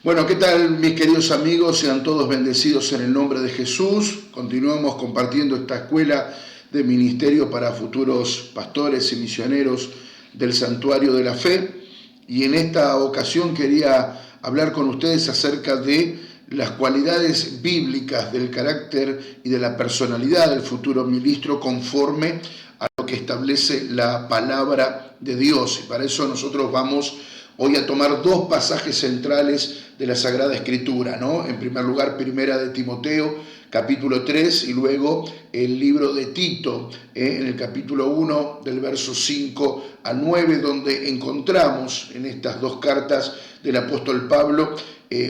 Bueno, ¿qué tal mis queridos amigos? Sean todos bendecidos en el nombre de Jesús. Continuamos compartiendo esta escuela de ministerio para futuros pastores y misioneros del Santuario de la Fe. Y en esta ocasión quería hablar con ustedes acerca de las cualidades bíblicas del carácter y de la personalidad del futuro ministro conforme a lo que establece la palabra de Dios. Y para eso nosotros vamos hoy a tomar dos pasajes centrales de la Sagrada Escritura, ¿no? En primer lugar, Primera de Timoteo, capítulo 3, y luego el libro de Tito, en el capítulo 1, del verso 5 a 9, donde encontramos en estas dos cartas del apóstol Pablo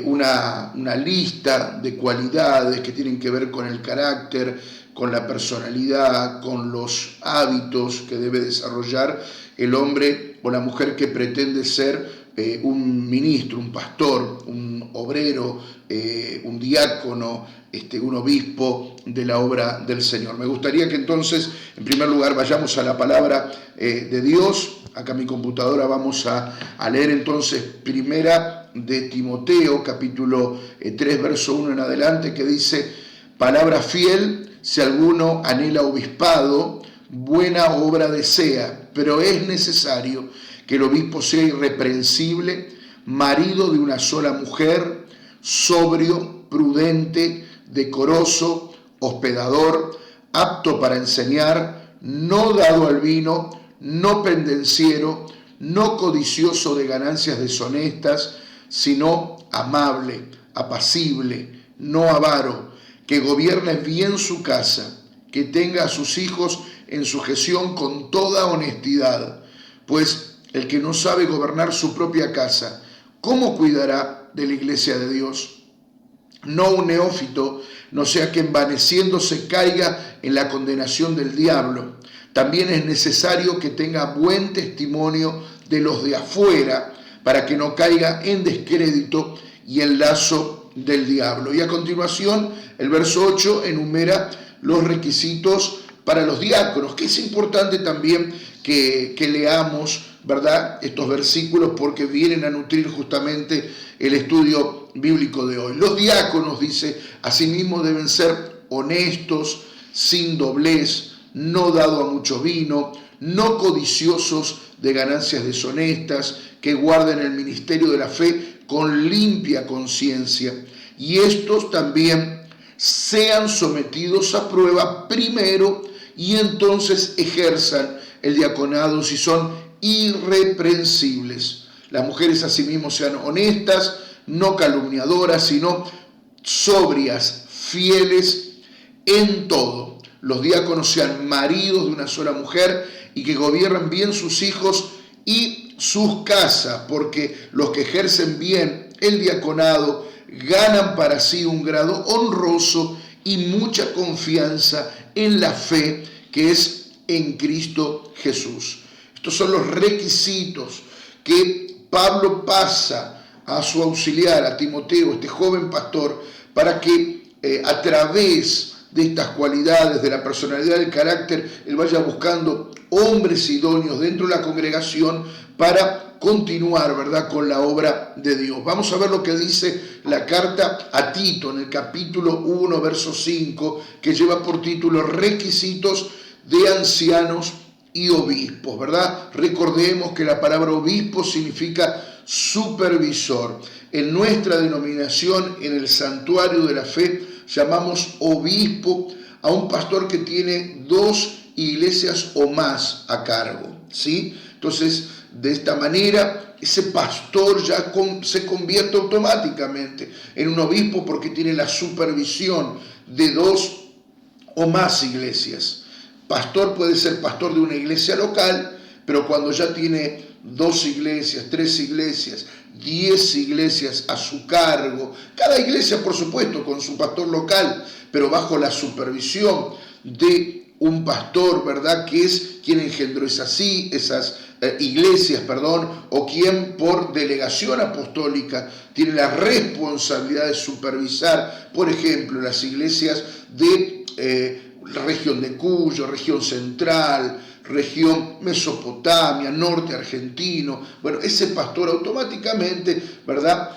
una lista de cualidades que tienen que ver con el carácter, con la personalidad, con los hábitos que debe desarrollar el hombre o la mujer que pretende ser un ministro, un pastor, un obrero, un diácono, un obispo de la obra del Señor. Me gustaría que entonces, en primer lugar, vayamos a la palabra de Dios. Acá en mi computadora vamos a leer entonces Primera de Timoteo, capítulo 3, verso 1 en adelante, que dice: palabra fiel, si alguno anhela obispado, buena obra desea, pero es necesario que el obispo sea irreprensible, marido de una sola mujer, sobrio, prudente, decoroso, hospedador, apto para enseñar, no dado al vino, no pendenciero, no codicioso de ganancias deshonestas, sino amable, apacible, no avaro, que gobierne bien su casa, que tenga a sus hijos en sujeción con toda honestidad, pues el que no sabe gobernar su propia casa, ¿cómo cuidará de la iglesia de Dios? No un neófito, no sea que envaneciéndose caiga en la condenación del diablo. También es necesario que tenga buen testimonio de los de afuera, para que no caiga en descrédito y en lazo del diablo. Y a continuación, el verso 8 enumera los requisitos para los diáconos, que es importante también que leamos, ¿verdad?, estos versículos, porque vienen a nutrir justamente el estudio bíblico de hoy. Los diáconos, dice, asimismo deben ser honestos, sin doblez, no dado a mucho vino, no codiciosos de ganancias deshonestas, que guarden el ministerio de la fe con limpia conciencia. Y estos también sean sometidos a prueba primero y entonces ejerzan el diaconado si son irreprensibles. Las mujeres asimismo sean honestas, no calumniadoras, sino sobrias, fieles en todo. Los diáconos sean maridos de una sola mujer y que gobiernen bien sus hijos y sus casas, porque los que ejercen bien el diaconado ganan para sí un grado honroso y mucha confianza en la fe que es en Cristo Jesús. Estos son los requisitos que Pablo pasa a su auxiliar, a Timoteo, este joven pastor, para que a través de estas cualidades, de la personalidad, del carácter, él vaya buscando hombres idóneos dentro de la congregación para continuar, ¿verdad?, con la obra de Dios. Vamos a ver lo que dice la carta a Tito en el capítulo 1, verso 5, que lleva por título Requisitos de ancianos y obispos, ¿verdad? Recordemos que la palabra obispo significa supervisor. En nuestra denominación, en el Santuario de la Fe, llamamos obispo a un pastor que tiene 2 iglesias o más a cargo, ¿sí? Entonces, de esta manera, ese pastor ya se convierte automáticamente en un obispo porque tiene la supervisión de 2 o más iglesias. Pastor puede ser pastor de una iglesia local, pero cuando ya tiene 2 iglesias, 3 iglesias, 10 iglesias a su cargo, cada iglesia por supuesto con su pastor local, pero bajo la supervisión de un pastor, ¿verdad?, que es quien engendró esas iglesias, o quien por delegación apostólica tiene la responsabilidad de supervisar, por ejemplo, las iglesias de región de Cuyo, región central, región Mesopotamia, norte argentino. Bueno, ese pastor automáticamente, ¿verdad?,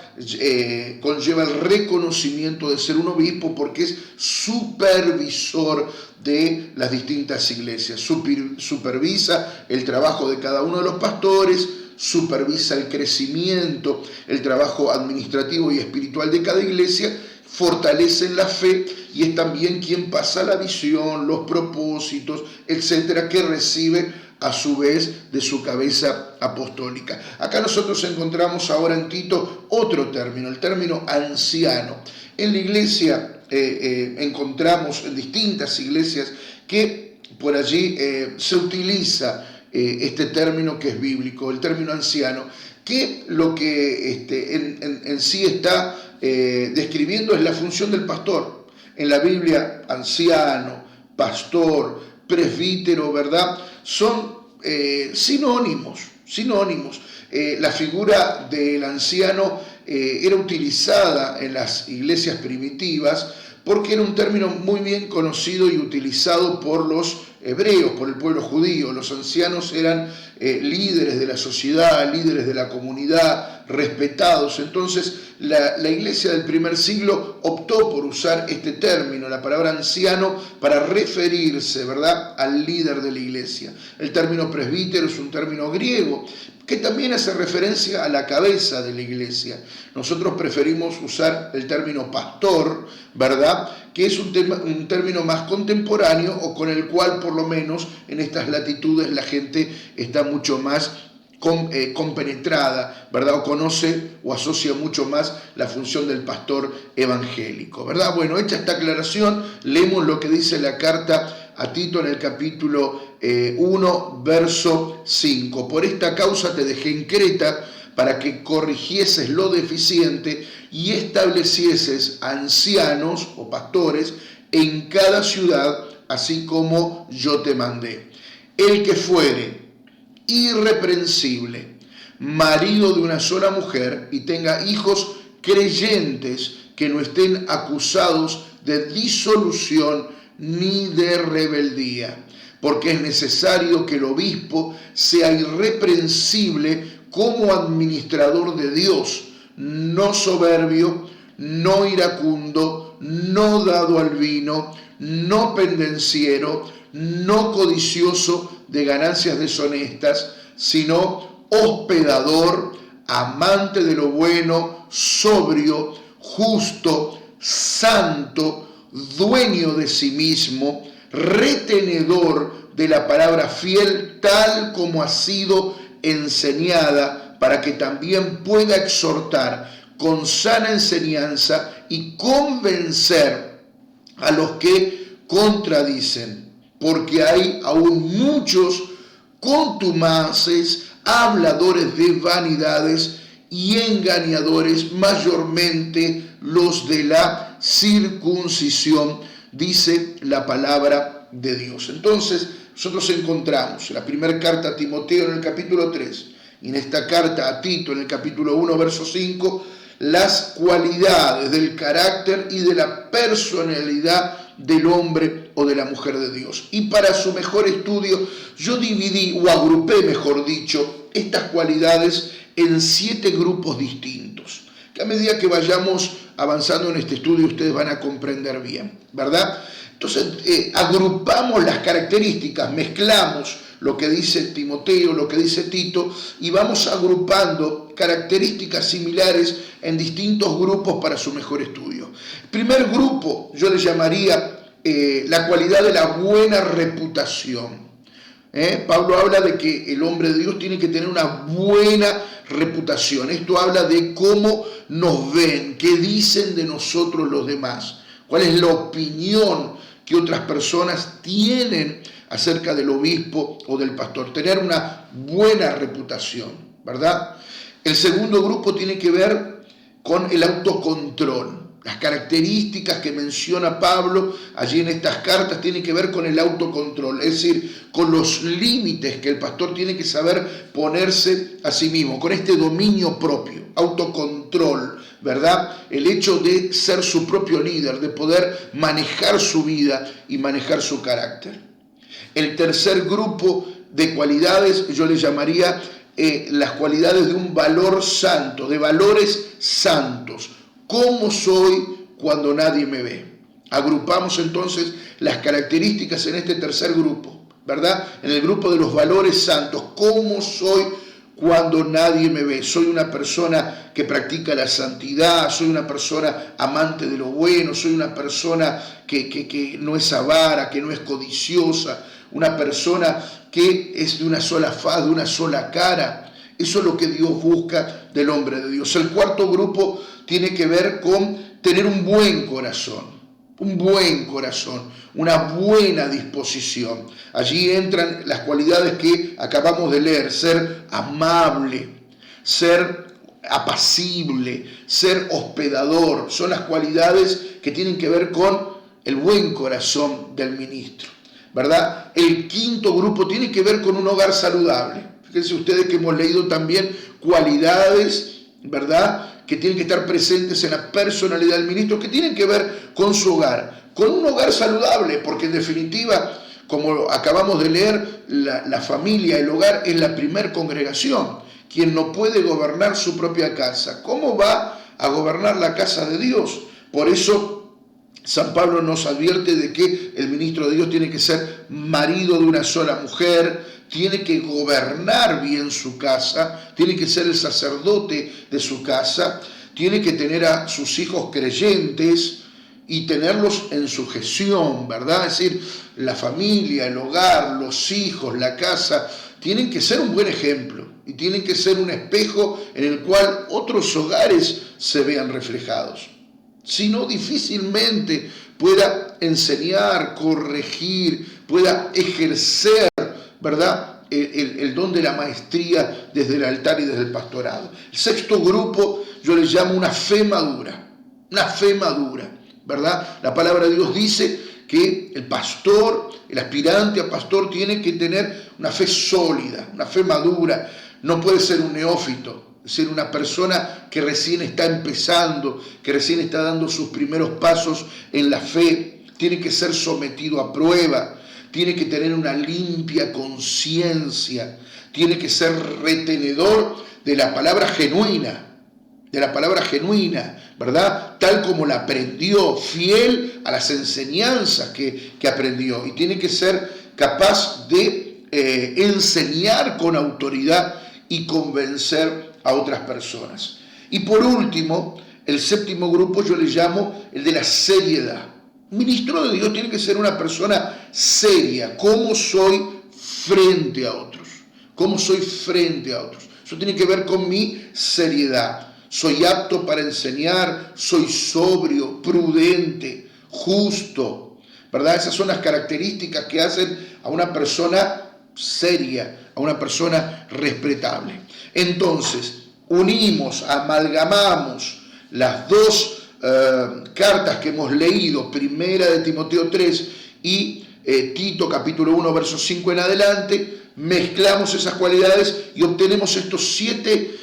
conlleva el reconocimiento de ser un obispo porque es supervisor de las distintas iglesias, supervisa el trabajo de cada uno de los pastores, supervisa el crecimiento, el trabajo administrativo y espiritual de cada iglesia, fortalece la fe y es también quien pasa la visión, los propósitos, etcétera, que recibe a su vez de su cabeza apostólica. Acá nosotros encontramos ahora en Tito otro término, el término anciano. En la iglesia encontramos en distintas iglesias que por allí se utiliza este término que es bíblico, el término anciano, que lo que en sí está describiendo es la función del pastor. En la Biblia, anciano, pastor, presbítero, ¿verdad?, son sinónimos. La figura del anciano era utilizada en las iglesias primitivas porque era un término muy bien conocido y utilizado por los hebreos, por el pueblo judío. Los ancianos eran líderes de la sociedad, líderes de la comunidad, respetados. Entonces la iglesia del primer siglo optó por usar este término, la palabra anciano, para referirse, ¿verdad?, al líder de la iglesia. El término presbítero es un término griego que también hace referencia a la cabeza de la iglesia. Nosotros preferimos usar el término pastor, ¿verdad?, que es un término más contemporáneo o con el cual por lo menos en estas latitudes la gente está mucho más compenetrada, ¿verdad?, o conoce o asocia mucho más la función del pastor evangélico, ¿verdad? Bueno, hecha esta aclaración, leemos lo que dice la carta a Tito en el capítulo 1, verso 5. Por esta causa te dejé en Creta para que corrigieses lo deficiente y establecieses ancianos o pastores en cada ciudad, así como yo te mandé. El que fuere irreprensible, marido de una sola mujer, y tenga hijos creyentes que no estén acusados de disolución ni de rebeldía, porque es necesario que el obispo sea irreprensible como administrador de Dios, no soberbio, no iracundo, no dado al vino, no pendenciero, no codicioso de ganancias deshonestas, sino hospedador, amante de lo bueno, sobrio, justo, santo, dueño de sí mismo, retenedor de la palabra fiel, tal como ha sido enseñada, para que también pueda exhortar con sana enseñanza y convencer a los que contradicen, porque hay aún muchos contumaces, habladores de vanidades y engañadores, mayormente los de la circuncisión, dice la palabra de Dios. Entonces, nosotros encontramos en la primera carta a Timoteo en el capítulo 3 y en esta carta a Tito en el capítulo 1, verso 5, las cualidades del carácter y de la personalidad del hombre o de la mujer de Dios. Y para su mejor estudio, yo dividí, o agrupé, mejor dicho, estas cualidades en 7 grupos distintos, que a medida que vayamos avanzando en este estudio ustedes van a comprender bien, ¿verdad? Entonces, agrupamos las características, mezclamos lo que dice Timoteo, lo que dice Tito, y vamos agrupando características similares en distintos grupos para su mejor estudio. El primer grupo yo le llamaría la cualidad de la buena reputación. Pablo habla de que el hombre de Dios tiene que tener una buena reputación. Esto habla de cómo nos ven, qué dicen de nosotros los demás, cuál es la opinión que otras personas tienen acerca del obispo o del pastor. Tener una buena reputación, ¿verdad? El segundo grupo tiene que ver con el autocontrol. Las características que menciona Pablo allí en estas cartas tienen que ver con el autocontrol, es decir, con los límites que el pastor tiene que saber ponerse a sí mismo, con este dominio propio, autocontrol, ¿verdad? El hecho de ser su propio líder, de poder manejar su vida y manejar su carácter. El tercer grupo de cualidades, yo le llamaría las cualidades de un valor santo, de valores santos. ¿Cómo soy cuando nadie me ve? Agrupamos entonces las características en este tercer grupo, ¿verdad? En el grupo de los valores santos. ¿Cómo soy cuando nadie me ve? Soy una persona que practica la santidad, soy una persona amante de lo bueno, soy una persona que no es avara, que no es codiciosa, una persona que es de una sola faz, de una sola cara. Eso es lo que Dios busca del hombre de Dios. El cuarto grupo tiene que ver con tener un buen corazón, una buena disposición. Allí entran las cualidades que acabamos de leer: ser amable, ser apacible, ser hospedador. Son las cualidades que tienen que ver con el buen corazón del ministro, ¿verdad? El quinto grupo tiene que ver con un hogar saludable. Fíjense ustedes que hemos leído también cualidades, ¿verdad?, que tienen que estar presentes en la personalidad del ministro, que tienen que ver con su hogar, con un hogar saludable, porque en definitiva, como acabamos de leer, la familia, el hogar es la primer congregación. Quien no puede gobernar su propia casa, ¿cómo va a gobernar la casa de Dios? Por eso San Pablo nos advierte de que el ministro de Dios tiene que ser marido de una sola mujer, tiene que gobernar bien su casa, tiene que ser el sacerdote de su casa, tiene que tener a sus hijos creyentes y tenerlos en sujeción, ¿verdad? Es decir, la familia, el hogar, los hijos, la casa, tienen que ser un buen ejemplo y tienen que ser un espejo en el cual otros hogares se vean reflejados. Si no, difícilmente pueda enseñar, corregir, pueda ejercer, ¿verdad?, el don de la maestría desde el altar y desde el pastorado. El sexto grupo yo le llamo una fe madura, ¿verdad? La palabra de Dios dice que el pastor, el aspirante a pastor, tiene que tener una fe sólida, una fe madura. No puede ser un neófito, ser una persona que recién está empezando, que recién está dando sus primeros pasos en la fe. Tiene que ser sometido a prueba, tiene que tener una limpia conciencia, tiene que ser retenedor de la palabra genuina, ¿verdad? Tal como la aprendió, fiel a las enseñanzas que aprendió, y tiene que ser capaz de enseñar con autoridad y convencer a otras personas. Y por último, el séptimo grupo yo le llamo el de la seriedad. Un ministro de Dios tiene que ser una persona seria. ¿Cómo soy frente a otros? Eso tiene que ver con mi seriedad. Soy apto para enseñar, soy sobrio, prudente, justo, ¿verdad? Esas son las características que hacen a una persona seria, a una persona respetable. Entonces, amalgamamos las dos cartas que hemos leído, primera de Timoteo 3 y Tito capítulo 1 versos 5 en adelante, mezclamos esas cualidades y obtenemos estos 7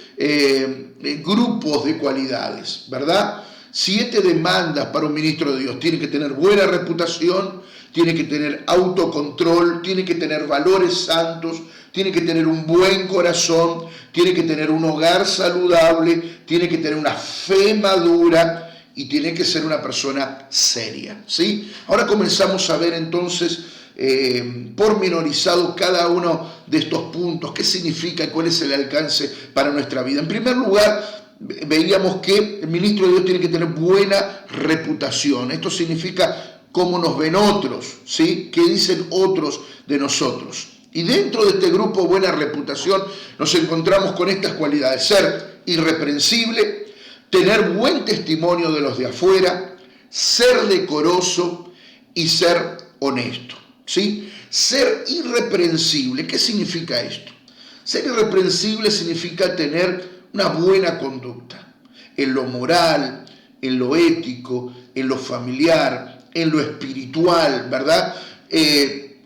grupos de cualidades, ¿verdad? 7 demandas para un ministro de Dios. Tiene que tener buena reputación, tiene que tener autocontrol, tiene que tener valores santos, tiene que tener un buen corazón, tiene que tener un hogar saludable, tiene que tener una fe madura y tiene que ser una persona seria, ¿sí? Ahora comenzamos a ver entonces pormenorizado cada uno de estos puntos, qué significa y cuál es el alcance para nuestra vida. En primer lugar, veíamos que el ministro de Dios tiene que tener buena reputación. Esto significa cómo nos ven otros, ¿sí? ¿Qué dicen otros de nosotros? Y dentro de este grupo buena reputación nos encontramos con estas cualidades: ser irreprensible, tener buen testimonio de los de afuera, ser decoroso y ser honesto, ¿sí? Ser irreprensible, ¿qué significa esto? Ser irreprensible significa tener una buena conducta en lo moral, en lo ético, en lo familiar, en lo espiritual, ¿verdad?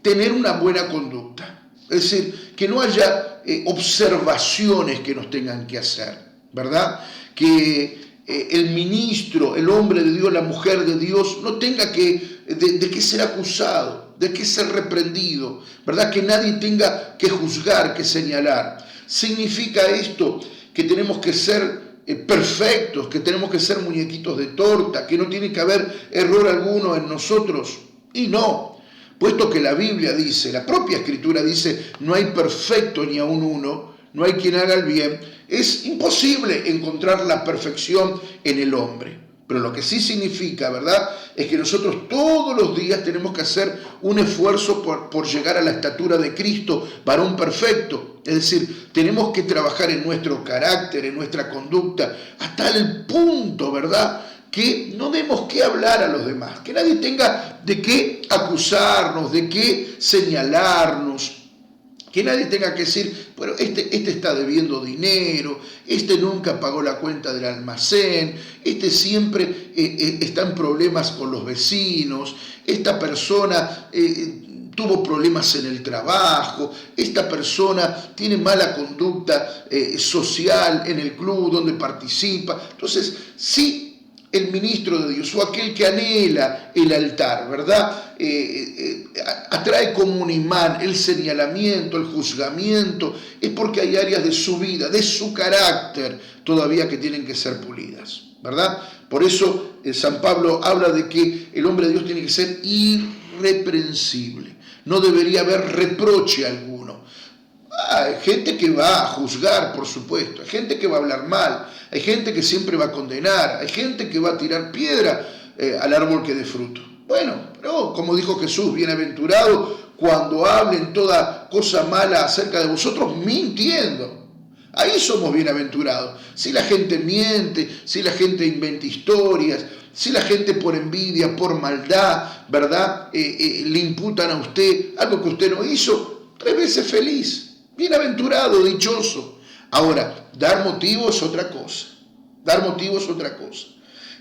Tener una buena conducta. Es decir, que no haya observaciones que nos tengan que hacer, ¿verdad? Que el ministro, el hombre de Dios, la mujer de Dios, no tenga de qué ser acusado. de que ser reprendido, ¿verdad? Que nadie tenga que juzgar, que señalar. ¿Significa esto que tenemos que ser perfectos, que tenemos que ser muñequitos de torta, que no tiene que haber error alguno en nosotros? Y no, puesto que la Biblia dice, la propia Escritura dice, no hay perfecto ni aun uno, no hay quien haga el bien, es imposible encontrar la perfección en el hombre. Pero lo que sí significa, ¿verdad?, es que nosotros todos los días tenemos que hacer un esfuerzo por llegar a la estatura de Cristo, varón perfecto. Es decir, tenemos que trabajar en nuestro carácter, en nuestra conducta, hasta el punto, ¿verdad?, que no demos que hablar a los demás, que nadie tenga de qué acusarnos, de qué señalarnos, que nadie tenga que decir, bueno, este está debiendo dinero, este nunca pagó la cuenta del almacén, este siempre está en problemas con los vecinos, esta persona tuvo problemas en el trabajo, esta persona tiene mala conducta social en el club donde participa. Entonces, sí, el ministro de Dios o aquel que anhela el altar, ¿verdad? Atrae como un imán el señalamiento, el juzgamiento, es porque hay áreas de su vida, de su carácter, todavía que tienen que ser pulidas, ¿verdad? Por eso San Pablo habla de que el hombre de Dios tiene que ser irreprensible, no debería haber reproche alguno. Hay gente que va a juzgar, por supuesto, hay gente que va a hablar mal, hay gente que siempre va a condenar, hay gente que va a tirar piedra al árbol que dé fruto. Bueno, pero como dijo Jesús, bienaventurado cuando hablen toda cosa mala acerca de vosotros mintiendo. Ahí somos bienaventurados. Si la gente miente, si la gente inventa historias, si la gente por envidia, por maldad, ¿verdad?, le imputan a usted algo que usted no hizo, 3 veces feliz. Bienaventurado, dichoso. Ahora, dar motivo es otra cosa. Dar motivo es otra cosa.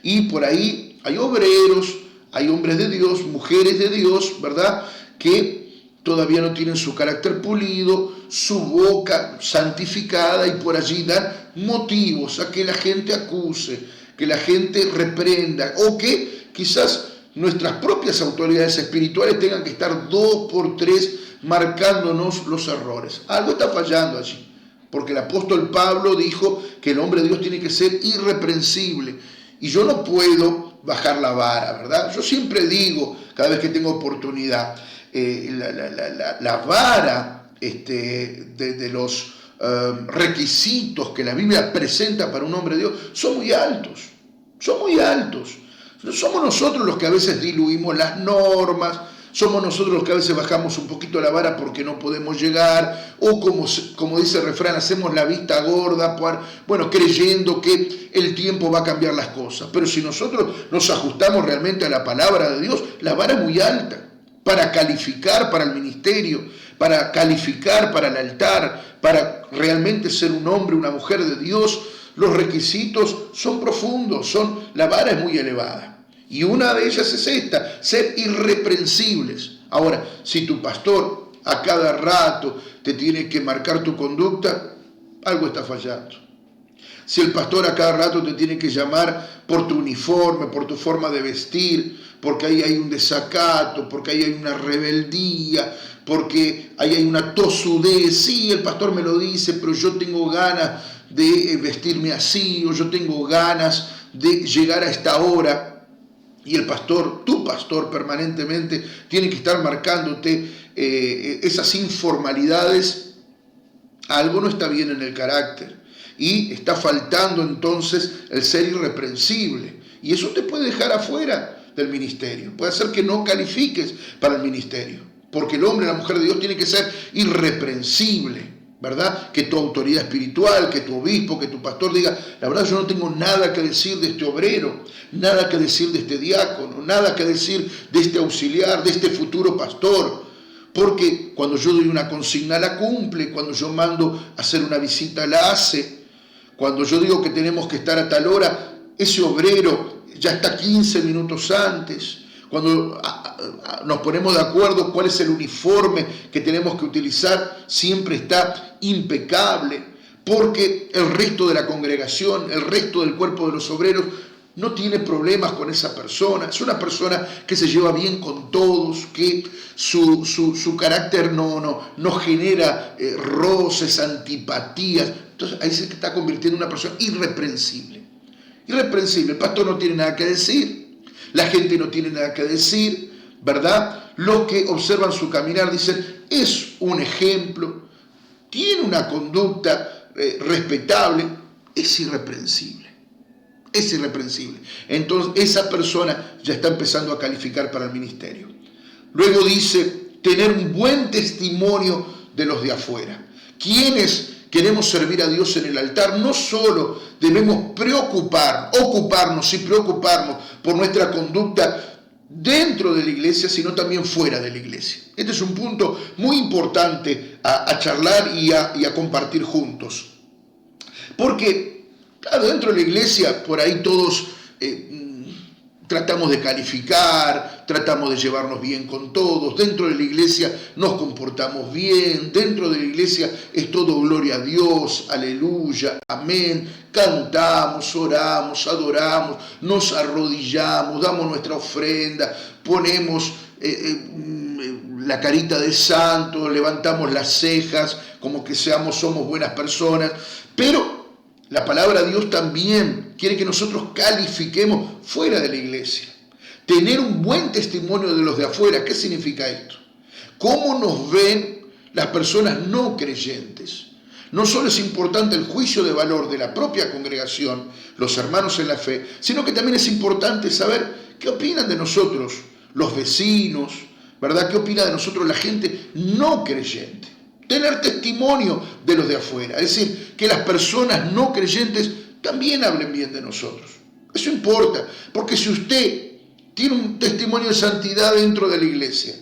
Y por ahí hay obreros, hay hombres de Dios, mujeres de Dios, ¿verdad?, que todavía no tienen su carácter pulido, su boca santificada, y por allí dan motivos a que la gente acuse, que la gente reprenda, o que quizás nuestras propias autoridades espirituales tengan que estar 2 por 3 marcándonos los errores. Algo está fallando allí, porque el apóstol Pablo dijo que el hombre de Dios tiene que ser irreprensible, y yo no puedo bajar la vara, ¿verdad? Yo siempre digo, cada vez que tengo oportunidad, la vara de los requisitos que la Biblia presenta para un hombre de Dios son muy altos, son muy altos. Somos nosotros los que a veces diluimos las normas, somos nosotros los que a veces bajamos un poquito la vara porque no podemos llegar, o como dice el refrán, hacemos la vista gorda, bueno, creyendo que el tiempo va a cambiar las cosas. Pero si nosotros nos ajustamos realmente a la palabra de Dios, la vara es muy alta para calificar para el ministerio, para calificar para el altar, para realmente ser un hombre, una mujer de Dios. Los requisitos son profundos, la vara es muy elevada. Y una de ellas es esta, ser irreprensibles. Ahora, si tu pastor a cada rato te tiene que marcar tu conducta, algo está fallando. Si el pastor a cada rato te tiene que llamar por tu uniforme, por tu forma de vestir, porque ahí hay un desacato, porque ahí hay una rebeldía, porque ahí hay una tosudez, sí, el pastor me lo dice, pero yo tengo ganas de vestirme así, o yo tengo ganas de llegar a esta hora. Y el pastor, tu pastor, permanentemente tiene que estar marcándote esas informalidades. Algo no está bien en el carácter y está faltando entonces el ser irreprensible. Y eso te puede dejar afuera del ministerio. Puede hacer que no califiques para el ministerio. Porque el hombre, la mujer de Dios tiene que ser irreprensible, ¿verdad? Que tu autoridad espiritual, que tu obispo, que tu pastor diga, la verdad yo no tengo nada que decir de este obrero, nada que decir de este diácono, nada que decir de este auxiliar, de este futuro pastor, porque cuando yo doy una consigna la cumple, cuando yo mando a hacer una visita la hace, cuando yo digo que tenemos que estar a tal hora, ese obrero ya está 15 minutos antes. Cuando nos ponemos de acuerdo cuál es el uniforme que tenemos que utilizar, siempre está impecable, porque el resto de la congregación, el resto del cuerpo de los obreros, no tiene problemas con esa persona, es una persona que se lleva bien con todos, que su carácter no genera roces, antipatías. Entonces ahí se está convirtiendo en una persona irreprensible. Irreprensible, el pastor no tiene nada que decir, la gente no tiene nada que decir, ¿verdad? Los que observan su caminar dicen, es un ejemplo, tiene una conducta respetable, es irreprensible. Es irreprensible. Entonces esa persona ya está empezando a calificar para el ministerio. Luego dice, tener un buen testimonio de los de afuera. Quienes queremos servir a Dios en el altar, no solo debemos ocuparnos y preocuparnos por nuestra conducta dentro de la iglesia, sino también fuera de la iglesia. Este es un punto muy importante a charlar y a compartir juntos. Porque, claro, dentro de la iglesia, por ahí todos tratamos de calificar, tratamos de llevarnos bien con todos. Dentro de la iglesia nos comportamos bien. Dentro de la iglesia es todo gloria a Dios, aleluya, amén. Cantamos, oramos, adoramos, nos arrodillamos, damos nuestra ofrenda, ponemos la carita de santo, levantamos las cejas como que somos buenas personas. Pero la palabra de Dios también quiere que nosotros califiquemos fuera de la iglesia. Tener un buen testimonio de los de afuera. ¿Qué significa esto? ¿Cómo nos ven las personas no creyentes? No solo es importante el juicio de valor de la propia congregación, los hermanos en la fe, sino que también es importante saber qué opinan de nosotros los vecinos, ¿verdad? ¿Qué opina de nosotros la gente no creyente? Tener testimonio de los de afuera, es decir, que las personas no creyentes también hablen bien de nosotros. Eso importa, porque si usted tiene un testimonio de santidad dentro de la iglesia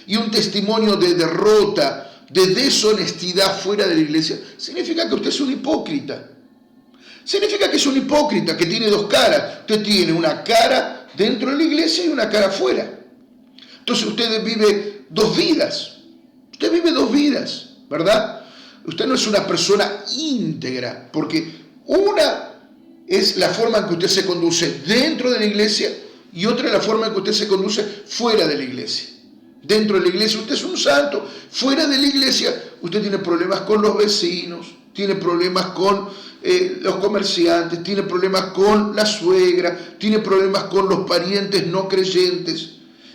y un testimonio de derrota, de deshonestidad fuera de la iglesia, significa que usted es un hipócrita. Significa que es un hipócrita, que tiene dos caras. Usted tiene una cara dentro de la iglesia y una cara afuera. Entonces usted vive dos vidas. Usted vive dos vidas, ¿verdad? Usted no es una persona íntegra, porque una es la forma en que usted se conduce dentro de la iglesia y otra es la forma en que usted se conduce fuera de la iglesia. Dentro de la iglesia usted es un santo, fuera de la iglesia usted tiene problemas con los vecinos, tiene problemas con los comerciantes, tiene problemas con la suegra, tiene problemas con los parientes no creyentes.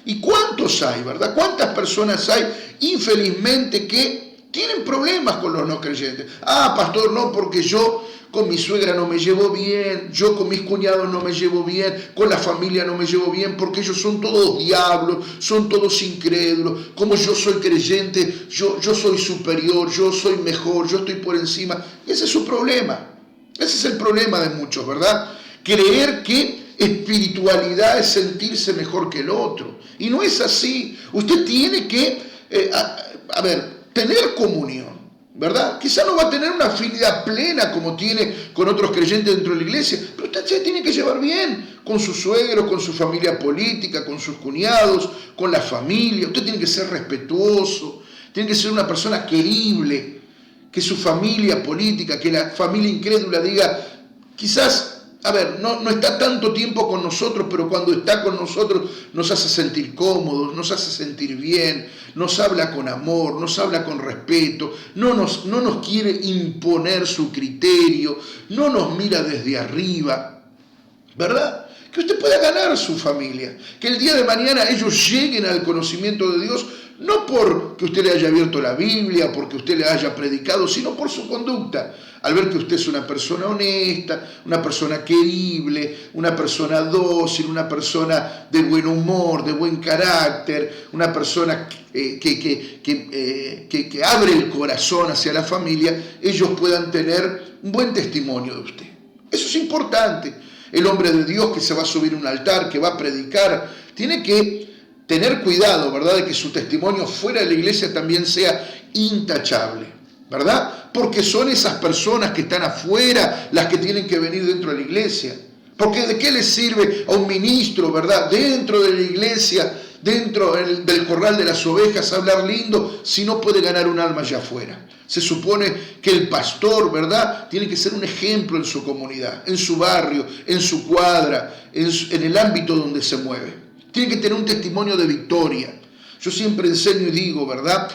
¿Y cuántos hay, verdad? ¿Cuántas personas hay, infelizmente, que tienen problemas con los no creyentes? Ah, pastor, no, porque yo con mi suegra no me llevo bien, yo con mis cuñados no me llevo bien, con la familia no me llevo bien, porque ellos son todos diablos, son todos incrédulos. Como yo soy creyente, yo soy superior, yo soy mejor, yo estoy por encima. Ese es su problema. Ese es el problema de muchos, ¿verdad? Creer que espiritualidad es sentirse mejor que el otro. Y no es así. Usted tiene que, tener comunión, ¿verdad? Quizá no va a tener una afinidad plena como tiene con otros creyentes dentro de la iglesia, pero usted se tiene que llevar bien con sus suegros, con su familia política, con sus cuñados, con la familia. Usted tiene que ser respetuoso, tiene que ser una persona querible, que su familia política, que la familia incrédula diga, quizás, no está tanto tiempo con nosotros, pero cuando está con nosotros nos hace sentir cómodos, nos hace sentir bien, nos habla con amor, nos habla con respeto, no nos quiere imponer su criterio, no nos mira desde arriba, ¿verdad? Que usted pueda ganar a su familia, que el día de mañana ellos lleguen al conocimiento de Dios, no porque usted le haya abierto la Biblia, porque usted le haya predicado, sino por su conducta. Al ver que usted es una persona honesta, una persona querible, una persona dócil, una persona de buen humor, de buen carácter, una persona que abre el corazón hacia la familia, ellos puedan tener un buen testimonio de usted. Eso es importante. El hombre de Dios que se va a subir a un altar, que va a predicar, tiene que tener cuidado, ¿verdad?, de que su testimonio fuera de la iglesia también sea intachable, ¿verdad? Porque son esas personas que están afuera las que tienen que venir dentro de la iglesia. Porque ¿de qué le sirve a un ministro, ¿verdad?, dentro de la iglesia, dentro del corral de las ovejas, hablar lindo, si no puede ganar un alma allá afuera? Se supone que el pastor, ¿verdad?, tiene que ser un ejemplo en su comunidad, en su barrio, en su cuadra, en el ámbito donde se mueve. Tiene que tener un testimonio de victoria. Yo siempre enseño y digo, ¿verdad?,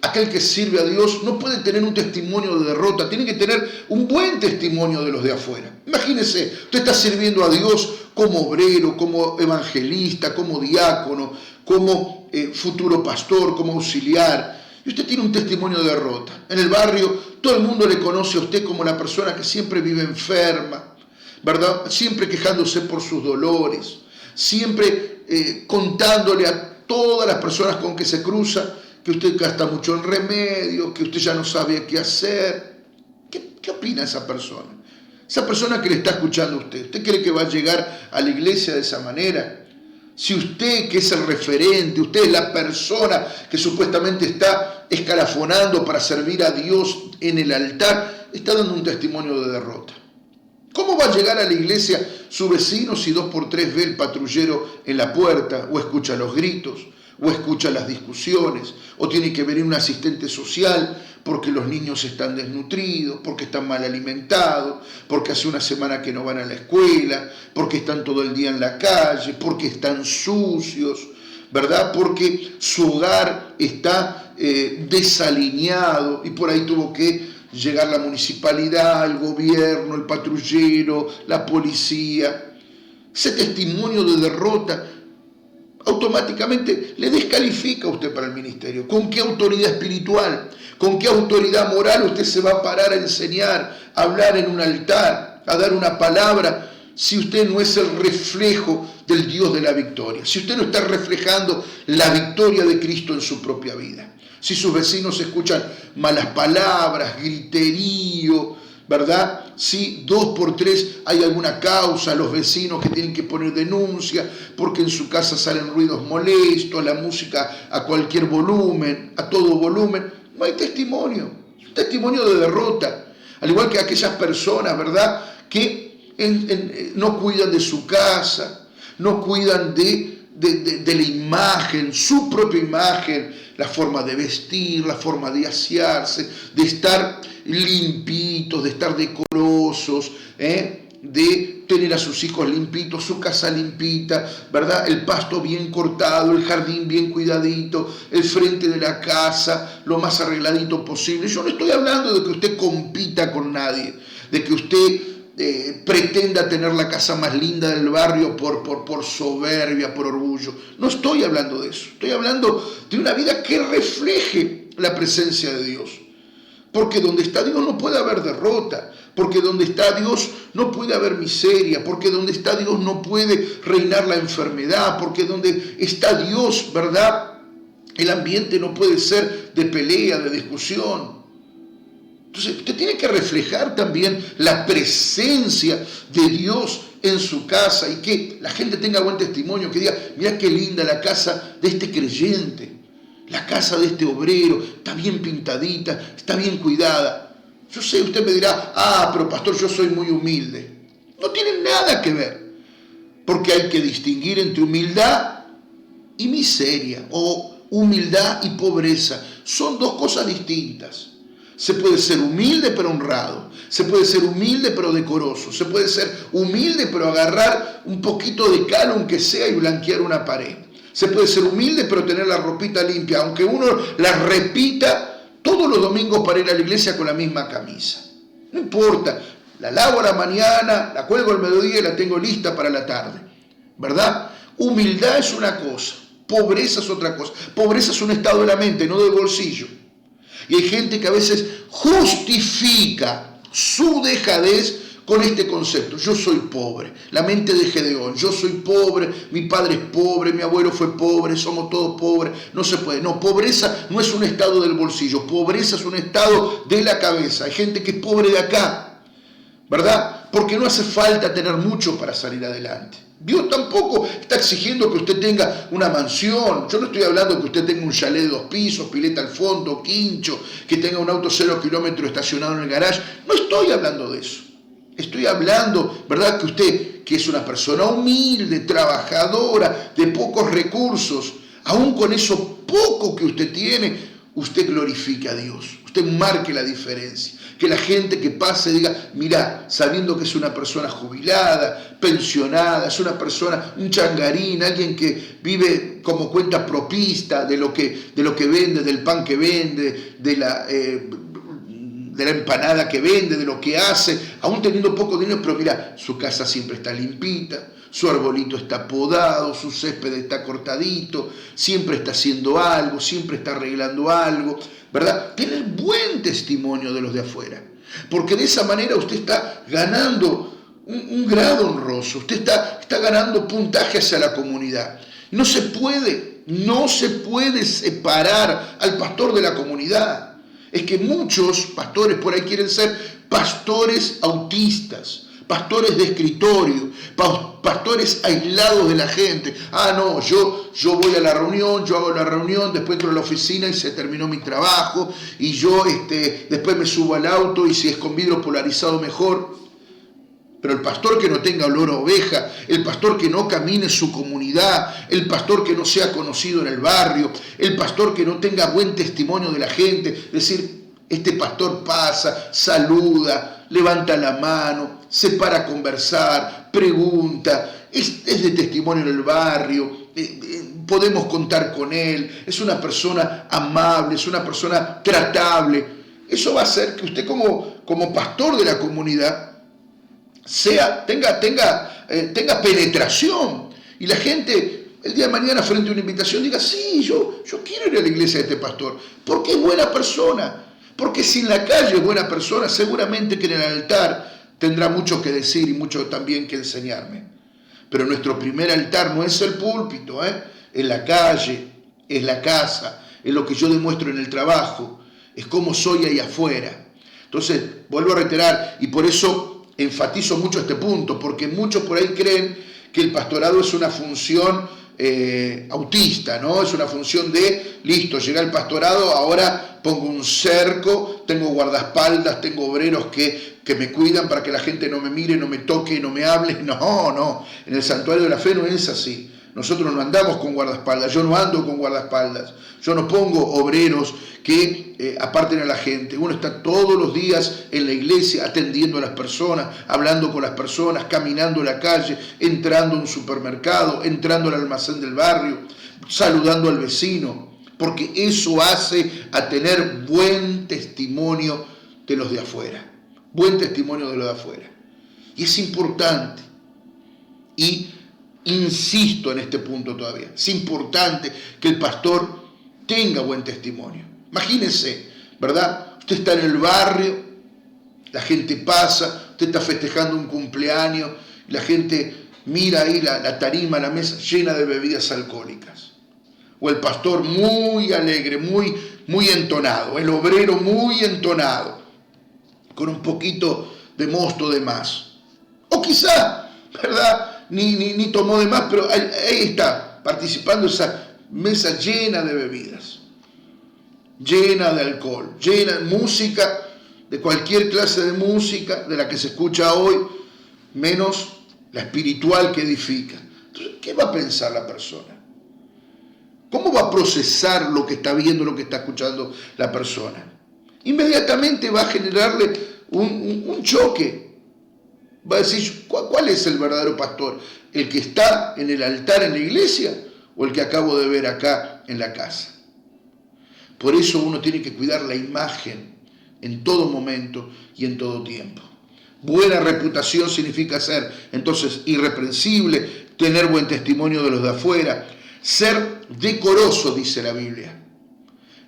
aquel que sirve a Dios no puede tener un testimonio de derrota, tiene que tener un buen testimonio de los de afuera. Imagínese, usted está sirviendo a Dios como obrero, como evangelista, como diácono, como futuro pastor, como auxiliar, y usted tiene un testimonio de derrota. En el barrio todo el mundo le conoce a usted como la persona que siempre vive enferma, ¿verdad?, siempre quejándose por sus dolores, siempre contándole a todas las personas con que se cruza que usted gasta mucho en remedios, que usted ya no sabe qué hacer. ¿Qué opina esa persona? Esa persona que le está escuchando a usted. ¿Usted cree que va a llegar a la iglesia de esa manera? Si usted, que es el referente, usted es la persona que supuestamente está escalafonando para servir a Dios en el altar, está dando un testimonio de derrota. ¿Cómo va a llegar a la iglesia su vecino si 2x3 ve el patrullero en la puerta, o escucha los gritos, o escucha las discusiones, o tiene que venir un asistente social porque los niños están desnutridos, porque están mal alimentados, porque hace una semana que no van a la escuela, porque están todo el día en la calle, porque están sucios, ¿verdad?, porque su hogar está desalineado y por ahí tuvo que llegar la municipalidad, el gobierno, el patrullero, la policía? Ese testimonio de derrota automáticamente le descalifica a usted para el ministerio. ¿Con qué autoridad espiritual, con qué autoridad moral usted se va a parar a enseñar, a hablar en un altar, a dar una palabra, si usted no es el reflejo del Dios de la victoria? Si usted no está reflejando la victoria de Cristo en su propia vida. Si sus vecinos escuchan malas palabras, griterío, ¿verdad? Si 2x3 hay alguna causa, los vecinos que tienen que poner denuncia porque en su casa salen ruidos molestos, la música a cualquier volumen, a todo volumen, no hay testimonio, testimonio de derrota. Al igual que aquellas personas, ¿verdad?, que no cuidan de su casa, no cuidan de la imagen, su propia imagen, la forma de vestir, la forma de asearse, de estar limpitos, de estar decorosos, de tener a sus hijos limpitos, su casa limpita, ¿verdad?, el pasto bien cortado, el jardín bien cuidadito, el frente de la casa lo más arregladito posible. Yo no estoy hablando de que usted compita con nadie, de que usted pretenda tener la casa más linda del barrio por soberbia, por orgullo. No estoy hablando de eso. Estoy hablando de una vida que refleje la presencia de Dios. Porque donde está Dios no puede haber derrota. Porque donde está Dios no puede haber miseria. Porque donde está Dios no puede reinar la enfermedad. Porque donde está Dios, ¿verdad?, el ambiente no puede ser de pelea, de discusión. Entonces usted tiene que reflejar también la presencia de Dios en su casa y que la gente tenga buen testimonio, que diga, mira qué linda la casa de este creyente, la casa de este obrero, está bien pintadita, está bien cuidada. Yo sé, usted me dirá, pero pastor, yo soy muy humilde. No tiene nada que ver, porque hay que distinguir entre humildad y miseria, o humildad y pobreza. Son dos cosas distintas. Se puede ser humilde pero honrado, se puede ser humilde pero decoroso, se puede ser humilde pero agarrar un poquito de cal aunque sea y blanquear una pared. Se puede ser humilde pero tener la ropita limpia, aunque uno la repita todos los domingos para ir a la iglesia con la misma camisa. No importa, la lavo a la mañana, la cuelgo al mediodía y la tengo lista para la tarde, ¿verdad? Humildad es una cosa, pobreza es otra cosa. Pobreza es un estado de la mente, no del bolsillo. Y hay gente que a veces justifica su dejadez con este concepto. Yo soy pobre, la mente de Gedeón. Yo soy pobre, mi padre es pobre, mi abuelo fue pobre, somos todos pobres. No se puede. No, pobreza no es un estado del bolsillo. Pobreza es un estado de la cabeza. Hay gente que es pobre de acá, ¿verdad? Porque no hace falta tener mucho para salir adelante. Dios tampoco está exigiendo que usted tenga una mansión. Yo no estoy hablando que usted tenga un chalet de 2 pisos, pileta al fondo, quincho, que tenga un auto 0 kilómetros estacionado en el garage. No estoy hablando de eso. Estoy hablando, ¿verdad? Que usted, que es una persona humilde, trabajadora, de pocos recursos, aún con eso poco que usted tiene, usted glorifique a Dios. Usted marque la diferencia. Que la gente que pase diga, mira, sabiendo que es una persona jubilada, pensionada, es una persona, un changarín, alguien que vive como cuenta propista de lo que vende, del pan que vende, de la empanada que vende, de lo que hace, aún teniendo poco dinero, pero mira, su casa siempre está limpita, su arbolito está podado, su césped está cortadito, siempre está haciendo algo, siempre está arreglando algo, ¿verdad? Tiene el buen testimonio de los de afuera, porque de esa manera usted está ganando un grado honroso, usted está ganando puntaje hacia la comunidad. No se puede separar al pastor de la comunidad. Es que muchos pastores por ahí quieren ser pastores autistas, pastores de escritorio, pastores aislados de la gente. Ah, no, yo voy a la reunión, yo hago la reunión, después entro a la oficina y se terminó mi trabajo, y yo después me subo al auto y si es con vidrio polarizado mejor. Pero el pastor que no tenga olor a oveja, el pastor que no camine su comunidad, el pastor que no sea conocido en el barrio, el pastor que no tenga buen testimonio de la gente, es decir, este pastor pasa, saluda, levanta la mano, se para a conversar, pregunta, es de testimonio en el barrio, podemos contar con él, es una persona amable, es una persona tratable. Eso va a hacer que usted como pastor de la comunidad tenga penetración, y la gente el día de mañana frente a una invitación diga, sí, yo quiero ir a la iglesia de este pastor, porque es buena persona, porque si en la calle es buena persona, seguramente que en el altar tendrá mucho que decir y mucho también que enseñarme. Pero nuestro primer altar no es el púlpito, es la calle, es la casa, es lo que yo demuestro en el trabajo, es cómo soy ahí afuera. Entonces, vuelvo a reiterar, y por eso enfatizo mucho este punto, porque muchos por ahí creen que el pastorado es una función autista, ¿no? Es una función de, listo, llegué al pastorado, ahora pongo un cerco, tengo guardaespaldas, tengo obreros que me cuidan para que la gente no me mire, no me toque, no me hable. No, en el santuario de la fe no es así. Nosotros no andamos con guardaespaldas, yo no ando con guardaespaldas, yo no pongo obreros que aparten a la gente. Uno está todos los días en la iglesia atendiendo a las personas, hablando con las personas, caminando la calle, entrando a un supermercado, entrando al almacén del barrio, saludando al vecino, porque eso hace a tener buen testimonio de los de afuera, buen testimonio de los de afuera. Y es importante, y insisto en este punto todavía, es importante que el pastor tenga buen testimonio. Imagínense, ¿verdad? Usted está en el barrio, la gente pasa, usted está festejando un cumpleaños, y la gente mira ahí la tarima, la mesa llena de bebidas alcohólicas. O el pastor muy alegre, muy entonado, el obrero muy entonado, con un poquito de mosto de más. O quizá, ¿verdad?, ni tomó de más, pero ahí está, participando de esa mesa llena de bebidas, llena de alcohol, llena de música, de cualquier clase de música, de la que se escucha hoy, menos la espiritual que edifica. Entonces, ¿qué va a pensar la persona? ¿Cómo va a procesar lo que está viendo, lo que está escuchando la persona? Inmediatamente va a generarle un choque. Va a decir, ¿cuál es el verdadero pastor? ¿El que está en el altar en la iglesia o el que acabo de ver acá en la casa? Por eso uno tiene que cuidar la imagen en todo momento y en todo tiempo. Buena reputación significa ser, entonces, irreprensible, tener buen testimonio de los de afuera, ser decoroso, dice la Biblia.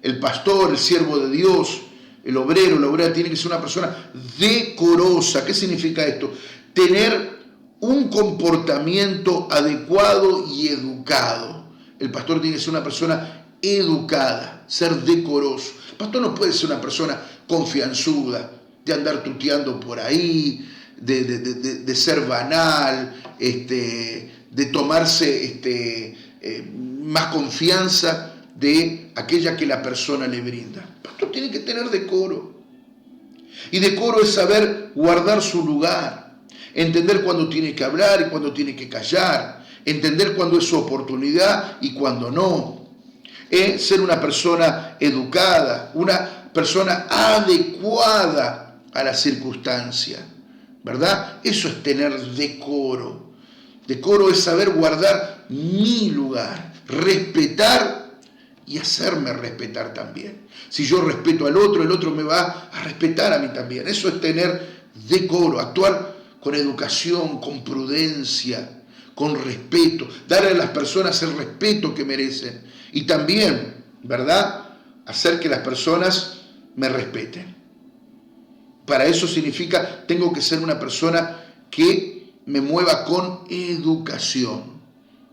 El pastor, el siervo de Dios, el obrero, la obrera tiene que ser una persona decorosa. ¿Qué significa esto? Tener un comportamiento adecuado y educado. El pastor tiene que ser una persona educada, ser decoroso. El pastor no puede ser una persona confianzuda, de andar tuteando por ahí, de ser banal, de tomarse más confianza de aquella que la persona le brinda. El pastor tiene que tener decoro. Y decoro es saber guardar su lugar, entender cuándo tiene que hablar y cuándo tiene que callar, entender cuándo es su oportunidad y cuándo no. Ser una persona educada, una persona adecuada a la circunstancia, ¿verdad? Eso es tener decoro. Decoro es saber guardar mi lugar, respetar y hacerme respetar también. Si yo respeto al otro, el otro me va a respetar a mí también. Eso es tener decoro, actuar con educación, con prudencia, con respeto, darle a las personas el respeto que merecen y también, ¿verdad?, hacer que las personas me respeten. Para eso significa, tengo que ser una persona que me mueva con educación,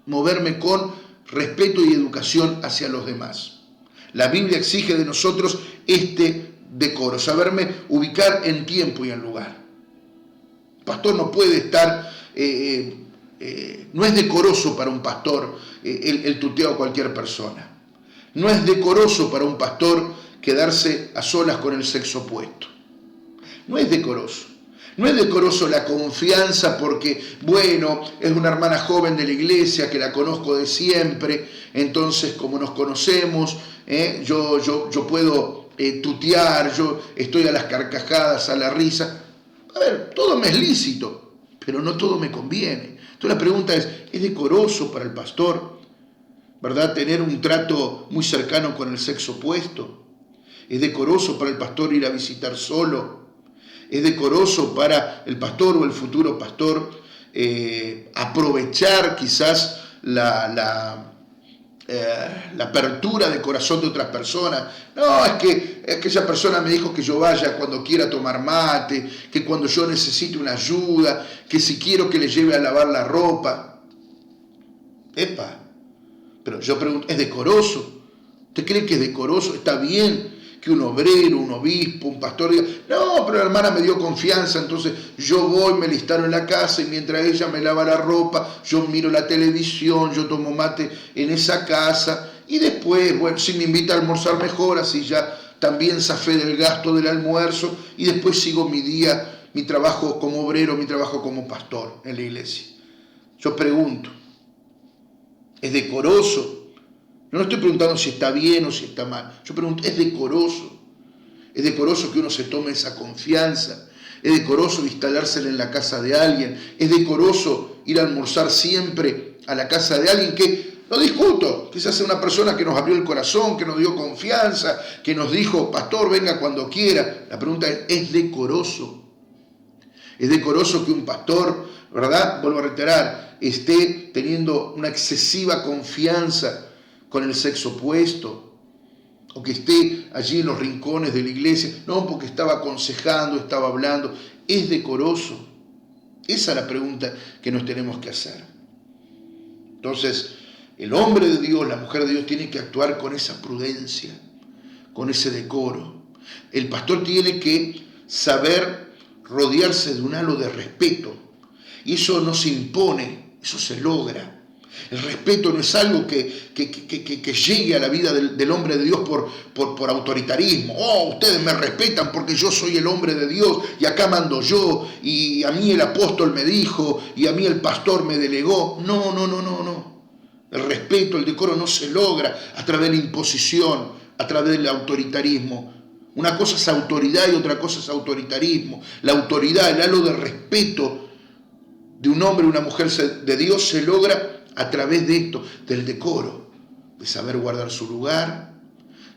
moverme con respeto y educación hacia los demás. La Biblia exige de nosotros este decoro, saberme ubicar en tiempo y en lugar. El pastor no puede estar, no es decoroso para un pastor el tuteo a cualquier persona. No es decoroso para un pastor quedarse a solas con el sexo opuesto. No es decoroso. No es decoroso la confianza porque, bueno, es una hermana joven de la iglesia que la conozco de siempre, entonces como nos conocemos, yo puedo tutear, yo estoy a las carcajadas, a la risa. A ver, todo me es lícito, pero no todo me conviene. Entonces la pregunta ¿es decoroso para el pastor, verdad, tener un trato muy cercano con el sexo opuesto? ¿Es decoroso para el pastor ir a visitar solo? ¿Es decoroso para el pastor o el futuro pastor aprovechar quizás la apertura de corazón de otras personas? No, es que esa persona me dijo que yo vaya cuando quiera tomar mate, que cuando yo necesite una ayuda, que si quiero que le lleve a lavar la ropa. Epa, pero yo pregunto, ¿es decoroso? ¿Usted cree que es decoroso? ¿Está bien que un obrero, un obispo, un pastor diga, no, pero la hermana me dio confianza, entonces yo voy, me listaron en la casa y mientras ella me lava la ropa, yo miro la televisión, yo tomo mate en esa casa y después, bueno, si me invita a almorzar mejor, así ya también zafé del gasto del almuerzo y después sigo mi día, mi trabajo como obrero, mi trabajo como pastor en la iglesia? Yo pregunto, ¿es decoroso? No estoy preguntando si está bien o si está mal. Yo pregunto, ¿es decoroso? ¿Es decoroso que uno se tome esa confianza? ¿Es decoroso instalársela en la casa de alguien? ¿Es decoroso ir a almorzar siempre a la casa de alguien que, no discuto, quizás sea una persona que nos abrió el corazón, que nos dio confianza, que nos dijo, pastor, venga cuando quiera? La pregunta ¿es decoroso? ¿Es decoroso que un pastor, verdad, vuelvo a reiterar, esté teniendo una excesiva confianza con el sexo opuesto, o que esté allí en los rincones de la iglesia? No, porque estaba aconsejando, estaba hablando. ¿Es decoroso? Esa es la pregunta que nos tenemos que hacer. Entonces, el hombre de Dios, la mujer de Dios, tiene que actuar con esa prudencia, con ese decoro. El pastor tiene que saber rodearse de un halo de respeto, y eso no se impone, eso se logra. El respeto no es algo que llegue a la vida del hombre de Dios por autoritarismo. Oh, ustedes me respetan porque yo soy el hombre de Dios y acá mando yo, y a mí el apóstol me dijo y a mí el pastor me delegó. No. El respeto, el decoro no se logra a través de la imposición, a través del autoritarismo. Una cosa es autoridad y otra cosa es autoritarismo. La autoridad, el halo de respeto de un hombre y una mujer de Dios se logra a través de esto, del decoro, de saber guardar su lugar,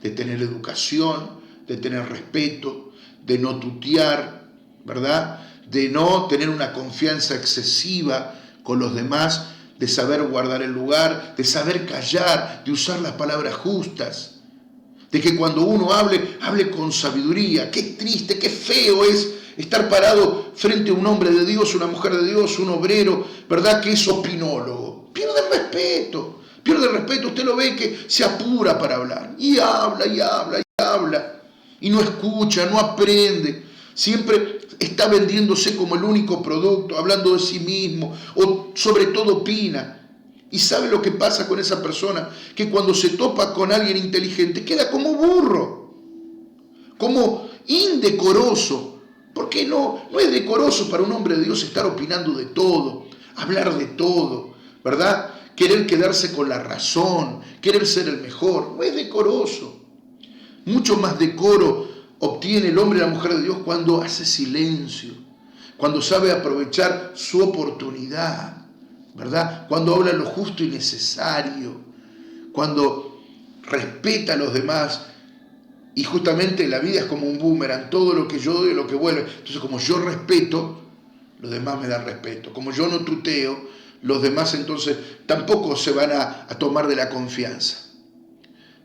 de tener educación, de tener respeto, de no tutear, ¿verdad? De no tener una confianza excesiva con los demás, de saber guardar el lugar, de saber callar, de usar las palabras justas, de que cuando uno hable con sabiduría. Qué triste, qué feo es estar parado frente a un hombre de Dios, una mujer de Dios, un obrero, ¿verdad?, que es opinólogo. Pierde el respeto, usted lo ve que se apura para hablar, y habla, y no escucha, no aprende, siempre está vendiéndose como el único producto, hablando de sí mismo, o sobre todo opina. ¿Y sabe lo que pasa con esa persona? Que cuando se topa con alguien inteligente, queda como burro, como indecoroso, Porque no es decoroso para un hombre de Dios estar opinando de todo, hablar de todo, ¿verdad? Querer quedarse con la razón, querer ser el mejor, no es decoroso. Mucho más decoro obtiene el hombre y la mujer de Dios cuando hace silencio, cuando sabe aprovechar su oportunidad, ¿verdad? Cuando habla lo justo y necesario, cuando respeta a los demás. Y justamente la vida es como un boomerang, todo lo que yo doy es lo que vuelve. Entonces, como yo respeto, los demás me dan respeto. Como yo no tuteo, los demás entonces tampoco se van a tomar de la confianza.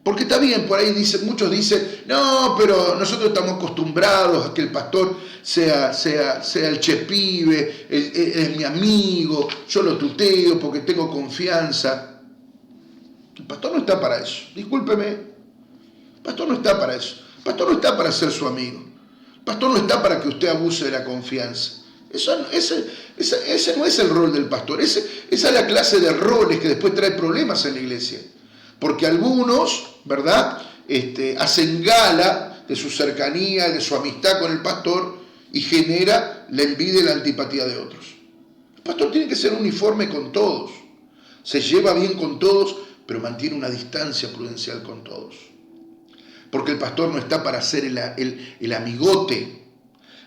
Porque está bien, por ahí muchos dicen, no, pero nosotros estamos acostumbrados a que el pastor sea el chepibe, es mi amigo, yo lo tuteo porque tengo confianza. El pastor no está para eso, discúlpeme. El pastor no está para eso. El pastor no está para ser su amigo. El pastor no está para que usted abuse de la confianza. Ese no es el rol del pastor. Esa es la clase de roles que después trae problemas en la iglesia. Porque algunos, ¿verdad?, hacen gala de su cercanía, de su amistad con el pastor y genera la envidia y la antipatía de otros. El pastor tiene que ser uniforme con todos. Se lleva bien con todos, pero mantiene una distancia prudencial con todos. Porque el pastor no está para ser el amigote.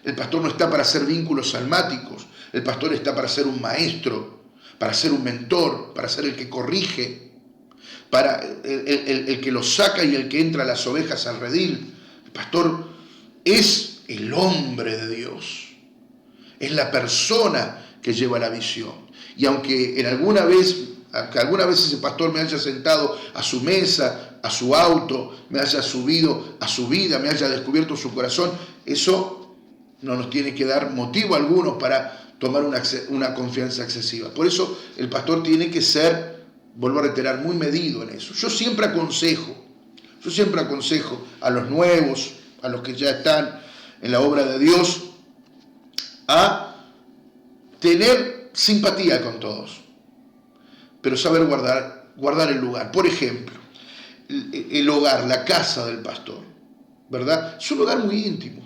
El pastor no está para hacer vínculos almáticos. El pastor está para ser un maestro, para ser un mentor, para ser el que corrige, para el que los saca y el que entra a las ovejas al redil. El pastor es el hombre de Dios. Es la persona que lleva la visión. Y aunque alguna vez ese pastor me haya sentado a su mesa, a su auto, me haya subido a su vida, me haya descubierto su corazón, eso no nos tiene que dar motivo alguno para tomar una confianza excesiva. Por eso el pastor tiene que ser, vuelvo a reiterar, muy medido en eso. Yo siempre aconsejo a los nuevos, a los que ya están en la obra de Dios, a tener simpatía con todos, pero saber guardar el lugar. Por ejemplo, el hogar, la casa del pastor, ¿verdad? Es un lugar muy íntimo.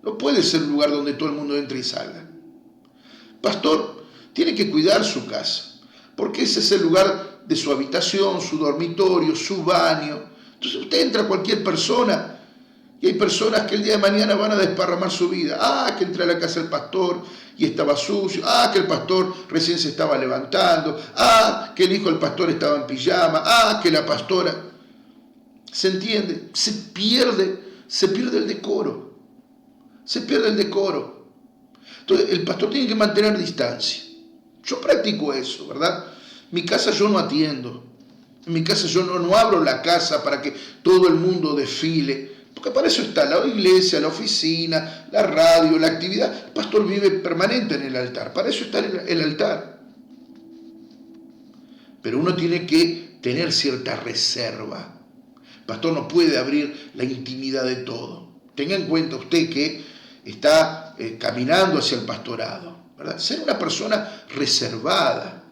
No puede ser un lugar donde todo el mundo entre y salga. El pastor tiene que cuidar su casa, porque ese es el lugar de su habitación, su dormitorio, su baño. Entonces usted entra a cualquier persona y hay personas que el día de mañana van a desparramar su vida. Que entré a la casa del pastor y estaba sucio. Que el pastor recién se estaba levantando. Que el hijo del pastor estaba en pijama. Que la pastora... ¿Se entiende? Se pierde el decoro. Se pierde el decoro. Entonces el pastor tiene que mantener distancia. Yo practico eso, ¿verdad? En mi casa yo no atiendo. En mi casa yo no abro la casa para que todo el mundo desfile. Porque para eso está la iglesia, la oficina, la radio, la actividad. El pastor vive permanente en el altar. Para eso está el altar. Pero uno tiene que tener cierta reserva. El pastor no puede abrir la intimidad de todo. Tenga en cuenta usted que está caminando hacia el pastorado, ¿verdad? Ser una persona reservada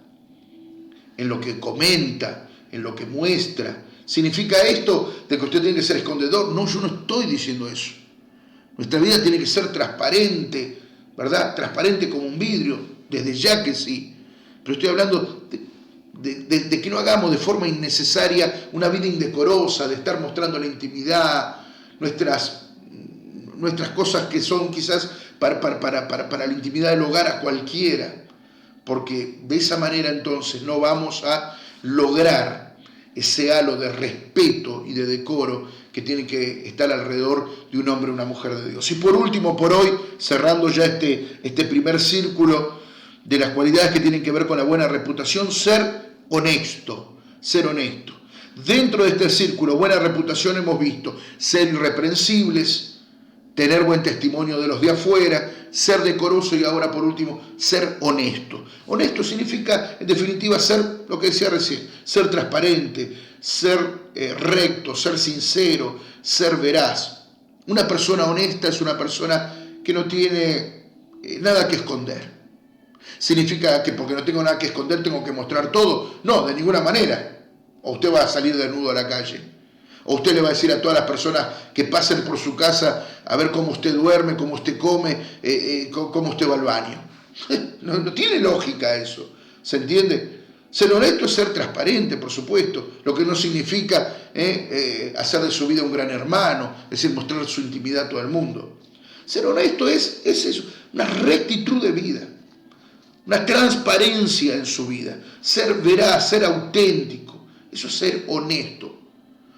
en lo que comenta, en lo que muestra. ¿Significa esto de que usted tiene que ser escondedor? No, yo no estoy diciendo eso. Nuestra vida tiene que ser transparente, ¿verdad? Transparente como un vidrio, desde ya que sí. Pero estoy hablando de que no hagamos de forma innecesaria una vida indecorosa, de estar mostrando la intimidad, nuestras cosas que son quizás para la intimidad del hogar a cualquiera, porque de esa manera entonces no vamos a lograr ese halo de respeto y de decoro que tiene que estar alrededor de un hombre o una mujer de Dios. Y por último, por hoy, cerrando ya este primer círculo de las cualidades que tienen que ver con la buena reputación, ser honesto. Dentro de este círculo, buena reputación, hemos visto ser irreprensibles, tener buen testimonio de los de afuera, ser decoroso y ahora por último, ser honesto. Honesto significa, en definitiva, ser lo que decía recién, ser transparente, ser recto, ser sincero, ser veraz. Una persona honesta es una persona que no tiene nada que esconder. ¿Significa que porque no tengo nada que esconder tengo que mostrar todo? No, de ninguna manera. O usted va a salir desnudo a la calle. O usted le va a decir a todas las personas que pasen por su casa a ver cómo usted duerme, cómo usted come, cómo usted va al baño. No tiene lógica eso, ¿se entiende? Ser honesto es ser transparente, por supuesto, lo que no significa hacer de su vida un gran hermano, es decir, mostrar su intimidad a todo el mundo. Ser honesto es eso, una rectitud de vida, una transparencia en su vida, ser veraz, ser auténtico, eso es ser honesto,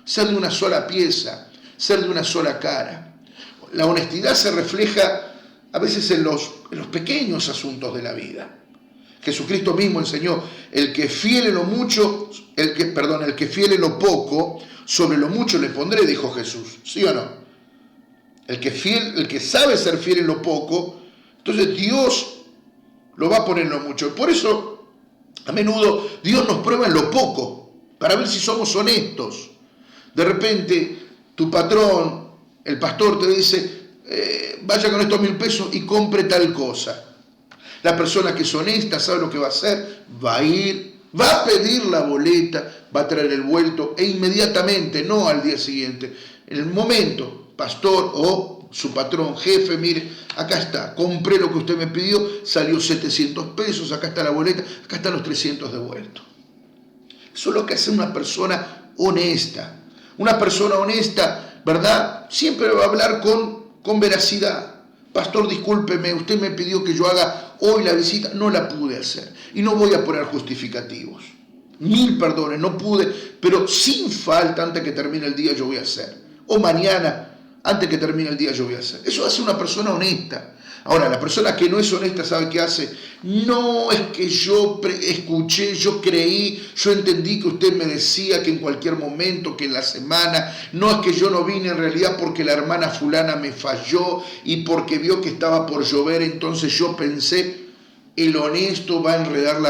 ser de una sola pieza, ser de una sola cara. La honestidad se refleja a veces en los pequeños asuntos de la vida. Jesucristo mismo enseñó, el que fiel en lo mucho, el que fiel en lo poco, sobre lo mucho le pondré, dijo Jesús. ¿Sí o no? El que sabe ser fiel en lo poco, entonces Dios lo va a poner en lo mucho. Por eso, a menudo, Dios nos prueba en lo poco, para ver si somos honestos. De repente, tu patrón, el pastor, te dice, vaya con estos 1.000 pesos y compre tal cosa. La persona que es honesta sabe lo que va a hacer, va a ir, va a pedir la boleta, va a traer el vuelto e inmediatamente, no al día siguiente, en el momento, pastor o su patrón, jefe, mire, acá está, compré lo que usted me pidió, salió 700 pesos, acá está la boleta, acá están los 300 devueltos. Eso es lo que hace una persona honesta. Una persona honesta, ¿verdad? Siempre va a hablar con veracidad. Pastor, discúlpeme, usted me pidió que yo haga hoy la visita, no la pude hacer. Y no voy a poner justificativos. 1000 perdones, no pude, pero sin falta, antes que termine el día yo voy a hacer. O mañana, antes que termine el día yo voy a hacer. Eso hace una persona honesta. Ahora, la persona que no es honesta, ¿sabe qué hace? No es que yo escuché, yo creí, yo entendí que usted me decía que en cualquier momento, que en la semana, no es que yo no vine en realidad porque la hermana fulana me falló y porque vio que estaba por llover, entonces yo pensé, el deshonesto, va a enredar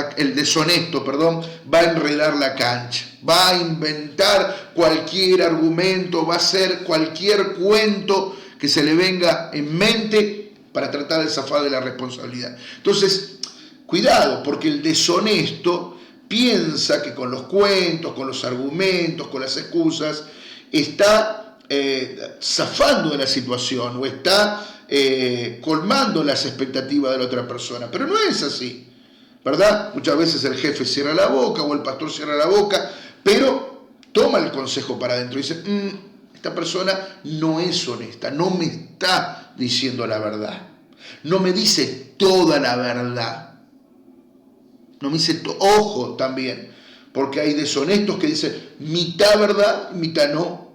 la cancha, va a inventar cualquier argumento, va a hacer cualquier cuento que se le venga en mente para tratar de zafar de la responsabilidad. Entonces, cuidado, porque el deshonesto piensa que con los cuentos, con los argumentos, con las excusas, está zafando de la situación o está colmando las expectativas de la otra persona. Pero no es así, ¿verdad? Muchas veces el jefe cierra la boca o el pastor cierra la boca, pero toma el consejo para adentro y dice, esta persona no es honesta, no me está diciendo la verdad, no me dice toda la verdad, no me dice, ojo también, porque hay deshonestos que dicen mitad verdad, mitad no,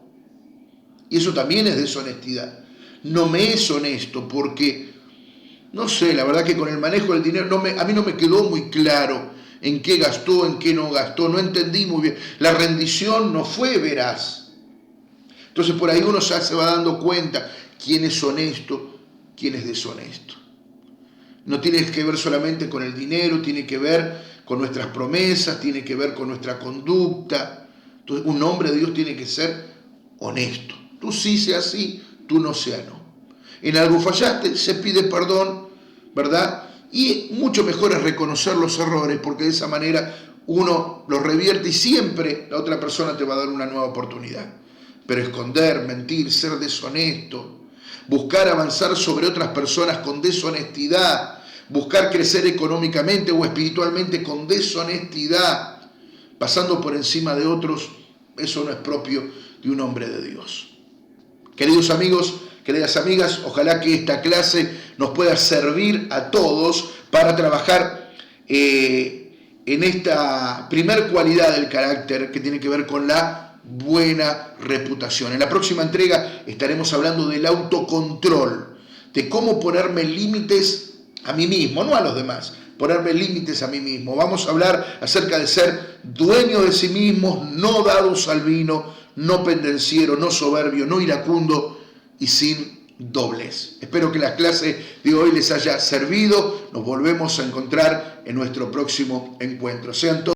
y eso también es deshonestidad. No me es honesto porque, no sé, la verdad que con el manejo del dinero a mí no me quedó muy claro en qué gastó, en qué no gastó, no entendí muy bien, la rendición no fue veraz. Entonces por ahí uno ya se va dando cuenta quién es honesto, quién es deshonesto. No tiene que ver solamente con el dinero, tiene que ver con nuestras promesas, tiene que ver con nuestra conducta. Entonces un hombre de Dios tiene que ser honesto. Tú sí seas sí, tú no seas no. En algo fallaste, se pide perdón, ¿verdad? Y mucho mejor es reconocer los errores, porque de esa manera uno los revierte y siempre la otra persona te va a dar una nueva oportunidad. Pero esconder, mentir, ser deshonesto, buscar avanzar sobre otras personas con deshonestidad, buscar crecer económicamente o espiritualmente con deshonestidad, pasando por encima de otros, eso no es propio de un hombre de Dios. Queridos amigos, queridas amigas, ojalá que esta clase nos pueda servir a todos para trabajar en esta primer cualidad del carácter que tiene que ver con la buena reputación. En la próxima entrega estaremos hablando del autocontrol, de cómo ponerme límites a mí mismo, no a los demás, ponerme límites a mí mismo. Vamos a hablar acerca de ser dueño de sí mismos, no dados al vino, no pendenciero, no soberbio, no iracundo y sin doblez. Espero que la clase de hoy les haya servido. Nos volvemos a encontrar en nuestro próximo encuentro. Sean todos